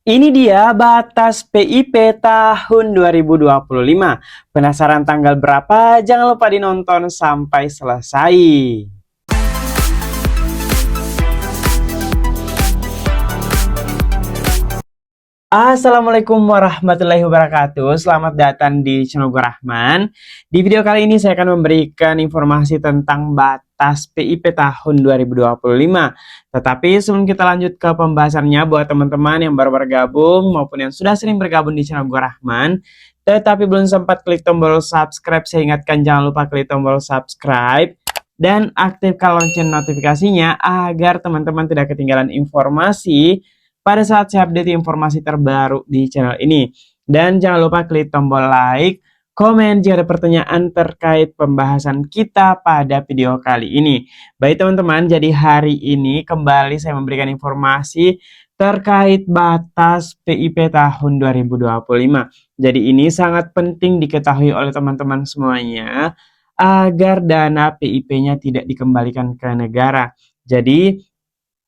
Ini dia batas PIP tahun 2025. Penasaran tanggal berapa? Jangan lupa dinonton sampai selesai. Assalamualaikum warahmatullahi wabarakatuh. Selamat datang di channel gue Rahman. Di video kali ini saya akan memberikan informasi tentang batas PIP tahun 2025. Tetapi sebelum kita lanjut ke pembahasannya, buat teman-teman yang baru bergabung maupun yang sudah sering bergabung di channel gue Rahman, tetapi belum sempat klik tombol subscribe, saya ingatkan jangan lupa klik tombol subscribe dan aktifkan lonceng notifikasinya agar teman-teman tidak ketinggalan informasi pada saat saya update informasi terbaru di channel ini. Dan jangan lupa klik tombol like, komen jika ada pertanyaan terkait pembahasan kita pada video kali ini. Baik teman-teman, jadi hari ini kembali saya memberikan informasi terkait batas PIP tahun 2025. Jadi ini sangat penting diketahui oleh teman-teman semuanya agar dana PIP-nya tidak dikembalikan ke negara. Jadi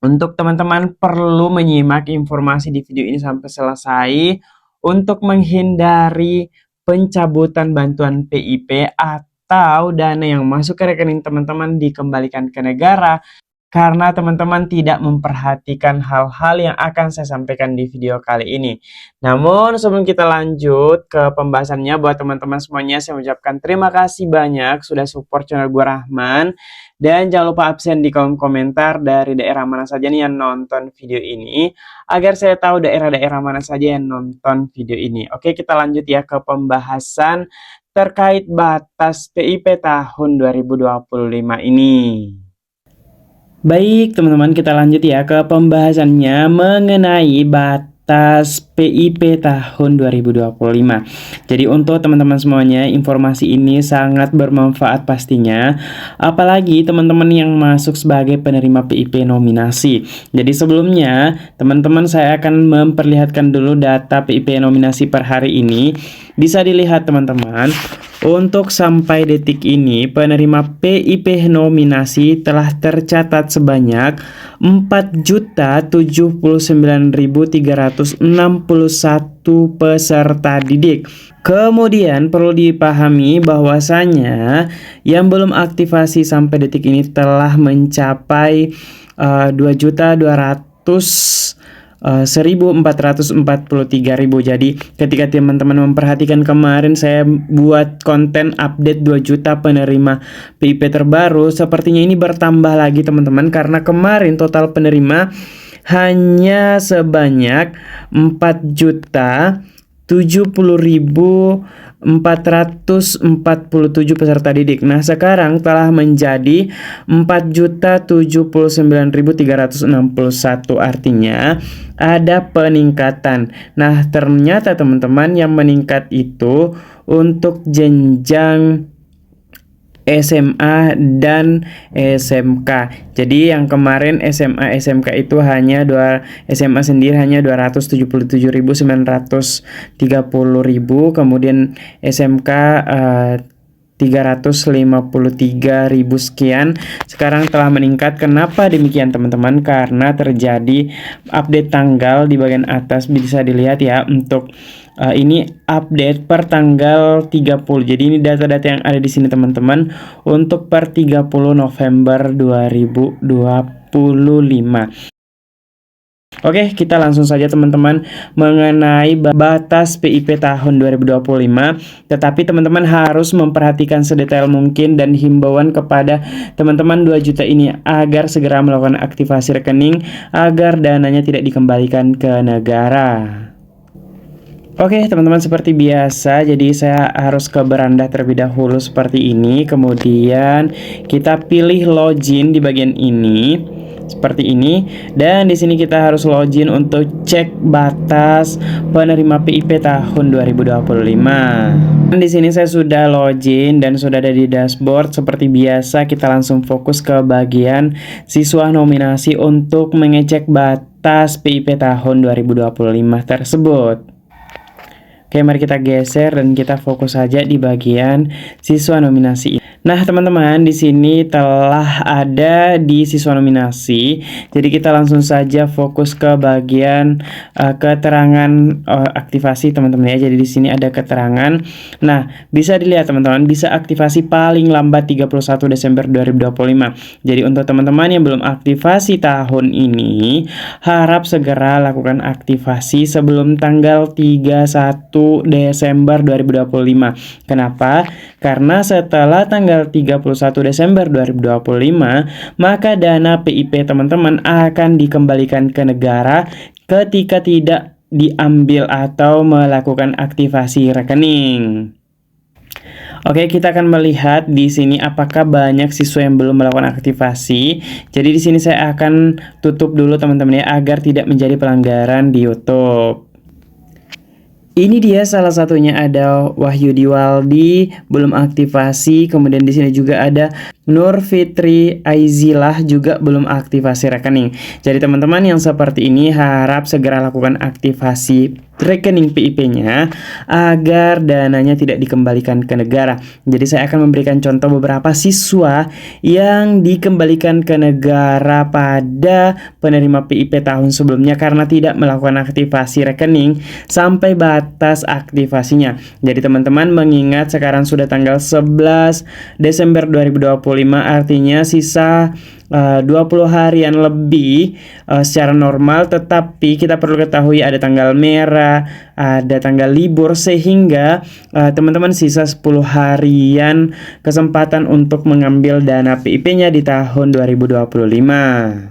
untuk teman-teman perlu menyimak informasi di video ini sampai selesai untuk menghindari pencabutan bantuan PIP atau dana yang masuk ke rekening teman-teman dikembalikan ke negara karena teman-teman tidak memperhatikan hal-hal yang akan saya sampaikan di video kali ini. Namun sebelum kita lanjut ke pembahasannya, buat teman-teman semuanya saya ucapkan terima kasih banyak sudah support channel gua Rahman. Dan jangan lupa absen di kolom komentar dari daerah mana saja nih yang nonton video ini, agar saya tahu daerah-daerah mana saja yang nonton video ini. Oke, kita lanjut ya ke pembahasan terkait batas PIP tahun 2025 ini. Baik teman-teman, kita lanjut ya ke pembahasannya mengenai batas PIP tahun 2025. Jadi untuk teman-teman semuanya, informasi ini sangat bermanfaat pastinya, apalagi teman-teman yang masuk sebagai penerima PIP nominasi. Jadi sebelumnya teman-teman saya akan memperlihatkan dulu data PIP nominasi per hari ini. Bisa dilihat teman-teman, untuk sampai detik ini penerima PIP nominasi telah tercatat sebanyak 4.079.361 peserta didik. Kemudian perlu dipahami bahwasanya yang belum aktivasi sampai detik ini telah mencapai 1.443.000. Jadi ketika teman-teman memperhatikan kemarin saya buat konten update 2 juta penerima PIP terbaru, sepertinya ini bertambah lagi teman-teman, karena kemarin total penerima hanya sebanyak 4.070.447 peserta didik. Nah, sekarang telah menjadi 4.079.361, artinya ada peningkatan. Nah, ternyata teman-teman yang meningkat itu untuk jenjang SMA dan SMK. Jadi yang kemarin SMA SMK itu hanya SMA sendiri hanya 277.930.000, kemudian SMK 353.000 sekian. Sekarang telah meningkat. Kenapa demikian teman-teman? Karena terjadi update tanggal di bagian atas, bisa dilihat ya. Untuk ini update per tanggal 30. Jadi ini data-data yang ada di sini teman-teman untuk per 30 November 2025. Oke, kita langsung saja teman-teman mengenai batas PIP tahun 2025. Tetapi teman-teman harus memperhatikan sedetail mungkin dan himbauan kepada teman-teman 2 juta ini agar segera melakukan aktivasi rekening agar dananya tidak dikembalikan ke negara. Oke teman-teman, seperti biasa, jadi saya harus ke beranda terlebih dahulu seperti ini. Kemudian kita pilih login di bagian ini seperti ini, dan di sini kita harus login untuk cek batas penerima PIP tahun 2025. Dan di sini saya sudah login dan sudah ada di dashboard. Seperti biasa kita langsung fokus ke bagian siswa nominasi untuk mengecek batas PIP tahun 2025 tersebut. Oke, mari kita geser dan kita fokus saja di bagian siswa nominasi. Nah, teman-teman, di sini telah ada di siswa nominasi. Jadi kita langsung saja fokus ke bagian keterangan aktivasi, teman-teman ya. Jadi di sini ada keterangan. Nah, bisa dilihat teman-teman, bisa aktivasi paling lambat 31 Desember 2025. Jadi untuk teman-teman yang belum aktivasi tahun ini, harap segera lakukan aktivasi sebelum tanggal 31 Desember 2025. Kenapa? Karena setelah tanggal 31 Desember 2025, maka dana PIP teman-teman akan dikembalikan ke negara ketika tidak diambil atau melakukan aktivasi rekening. Oke, kita akan melihat di sini apakah banyak siswa yang belum melakukan aktivasi. Jadi di sini saya akan tutup dulu teman-teman ya, agar tidak menjadi pelanggaran di YouTube. Ini dia salah satunya, ada Wahyudi Waldi belum aktivasi, kemudian di sini juga ada Nur Fitri Aizilah juga belum aktivasi rekening. Jadi teman-teman yang seperti ini harap segera lakukan aktivasi rekening PIP-nya agar dananya tidak dikembalikan ke negara. Jadi saya akan memberikan contoh beberapa siswa yang dikembalikan ke negara pada penerima PIP tahun sebelumnya karena tidak melakukan aktivasi rekening sampai batas aktivasinya. Jadi teman-teman mengingat sekarang sudah tanggal 11 Desember 2025, artinya sisa 20 harian lebih secara normal, tetapi kita perlu ketahui ada tanggal merah, ada tanggal libur, sehingga teman-teman sisa 10 harian kesempatan untuk mengambil dana PIP-nya di tahun 2025.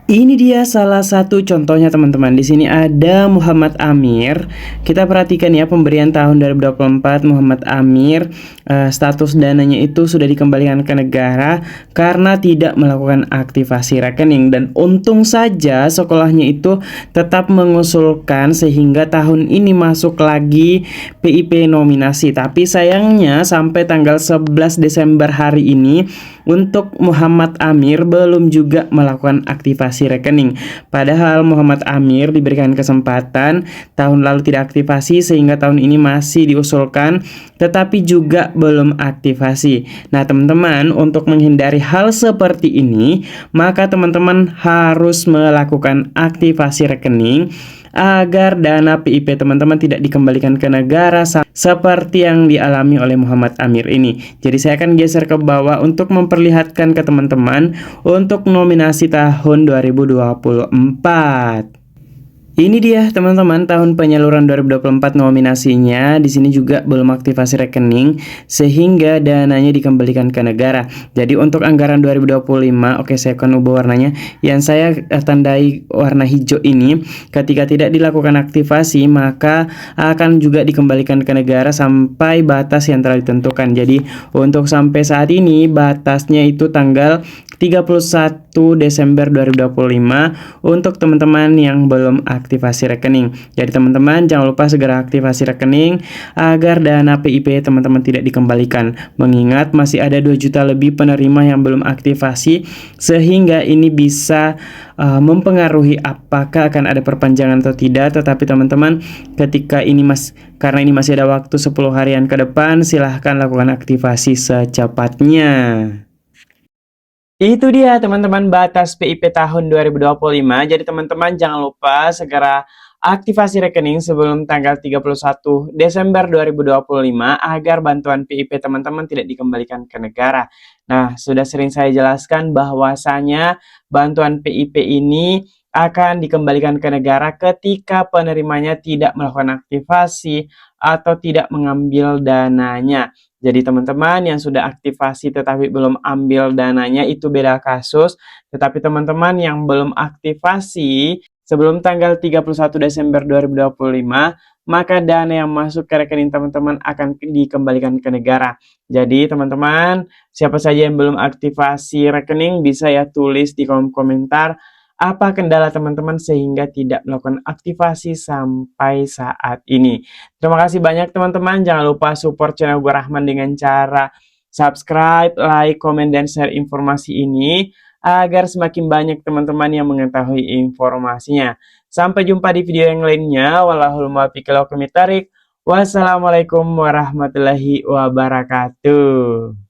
Ini dia salah satu contohnya teman-teman. Di sini ada Muhammad Amir. Kita perhatikan ya, pemberian tahun 2024 Muhammad Amir, status dananya itu sudah dikembalikan ke negara karena tidak melakukan aktivasi rekening, dan untung saja sekolahnya itu tetap mengusulkan sehingga tahun ini masuk lagi PIP nominasi. Tapi sayangnya sampai tanggal 11 Desember hari ini untuk Muhammad Amir belum juga melakukan aktivasi rekening. Padahal Muhammad Amir diberikan kesempatan tahun lalu tidak aktivasi sehingga tahun ini masih diusulkan tetapi juga belum aktivasi. Nah teman-teman, untuk menghindari hal seperti ini maka teman-teman harus melakukan aktivasi rekening agar dana PIP teman-teman tidak dikembalikan ke negara seperti yang dialami oleh Muhammad Amir ini. Jadi saya akan geser ke bawah untuk memperlihatkan ke teman-teman untuk nominasi tahun 2024. Ini dia teman-teman, tahun penyaluran 2024 nominasinya. Di sini juga belum aktivasi rekening sehingga dananya dikembalikan ke negara. Jadi untuk anggaran 2025, oke saya akan ubah warnanya. Yang saya tandai warna hijau ini, ketika tidak dilakukan aktivasi maka akan juga dikembalikan ke negara sampai batas yang telah ditentukan. Jadi untuk sampai saat ini batasnya itu tanggal 31 Desember 2025 untuk teman-teman yang belum aktivasi rekening. Jadi teman-teman jangan lupa segera aktivasi rekening agar dana PIP teman-teman tidak dikembalikan. Mengingat masih ada 2 juta lebih penerima yang belum aktivasi, sehingga ini bisa mempengaruhi apakah akan ada perpanjangan atau tidak. Tetapi teman-teman, ketika ini karena ini masih ada waktu 10 harian ke depan, silahkan lakukan aktivasi secepatnya. Itu dia teman-teman batas PIP tahun 2025. Jadi teman-teman jangan lupa segera aktivasi rekening sebelum tanggal 31 Desember 2025 agar bantuan PIP teman-teman tidak dikembalikan ke negara. Nah, sudah sering saya jelaskan bahwasanya bantuan PIP ini akan dikembalikan ke negara ketika penerimanya tidak melakukan aktivasi atau tidak mengambil dananya. Jadi teman-teman yang sudah aktivasi tetapi belum ambil dananya itu beda kasus. Tetapi teman-teman yang belum aktivasi sebelum tanggal 31 Desember 2025, maka dana yang masuk ke rekening teman-teman akan dikembalikan ke negara. Jadi teman-teman, siapa saja yang belum aktivasi rekening bisa ya tulis di kolom komentar apa kendala teman-teman sehingga tidak melakukan aktivasi sampai saat ini. Terima kasih banyak teman-teman. Jangan lupa support channel gue Rahman dengan cara subscribe, like, komen, dan share informasi ini agar semakin banyak teman-teman yang mengetahui informasinya. Sampai jumpa di video yang lainnya. Wallahul muwaffiq ila aqwamit thoriq. Wassalamualaikum warahmatullahi wabarakatuh.